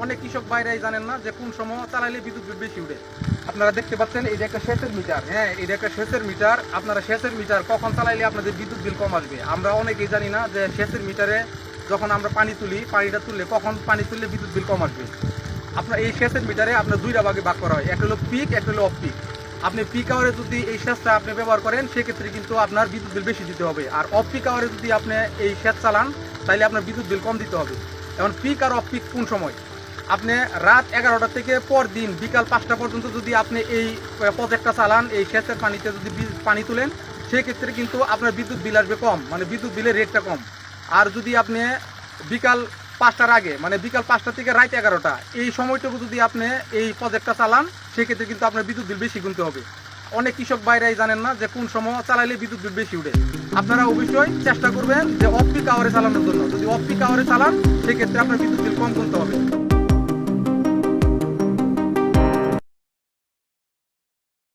অনেক কৃষক ভাইরাই জানেন না যে কোন সময় চালাইলে বিদ্যুৎ বিল বেশি উঠে। আপনারা দেখতে পাচ্ছেন এই যে একটা সেচের মিটার, হ্যাঁ এটা একটা সেচের মিটার। আপনারা সেচের মিটার কখন চালাইলে আপনাদের বিদ্যুৎ বিল কম আসবে। আমরা অনেকেই জানি না যে সেচের মিটারে যখন আমরা পানি তুলি, পানিটা তুললে কখন পানি তুললে বিদ্যুৎ বিল কম আসবে। আপনার এই সেচের মিটারে আপনার দুইটা ভাগে ভাগ করা হয়, একটা হলো পিক, একটা হলো অফ পিক। আপনি পিক আওয়ারে যদি এই সেচটা আপনি ব্যবহার করেন সেক্ষেত্রে কিন্তু আপনার বিদ্যুৎ বিল বেশি দিতে হবে, আর অফ পিক আওয়ারে যদি আপনি এই সেচ চালান তাহলে আপনার বিদ্যুৎ বিল কম দিতে হবে। এখন পিক আর অফ পিক কোন সময়? আপনি রাত 11টা থেকে পর দিন বিকাল 5টা পর্যন্ত যদি আপনি এই প্রজেক্টটা চালান, এই সেচের পানিতে যদি পানি তুলেন সেক্ষেত্রে কিন্তু আপনার বিদ্যুৎ বিল আসবে কম, মানে বিদ্যুৎ বিলের রেটটা কম। আর যদি আপনি বিকাল 5টার আগে, মানে বিকাল 5টা থেকে রাত 11টা এই সময়টুকু যদি আপনি এই প্রজেক্টটা চালান সেক্ষেত্রে কিন্তু আপনার বিদ্যুৎ বিল বেশি গুনতে হবে। অনেক কৃষক ভাইরাই জানেন না যে কোন সময় চালাইলে বিদ্যুৎ বিল বেশি উঠে। আপনারা অবশ্যই চেষ্টা করবেন যে অফ পিক আওয়ারে চালানোর জন্য। যদি অফ পিক আওয়ারে চালান সেক্ষেত্রে আপনার বিদ্যুৎ বিল কম গুনতে হবে।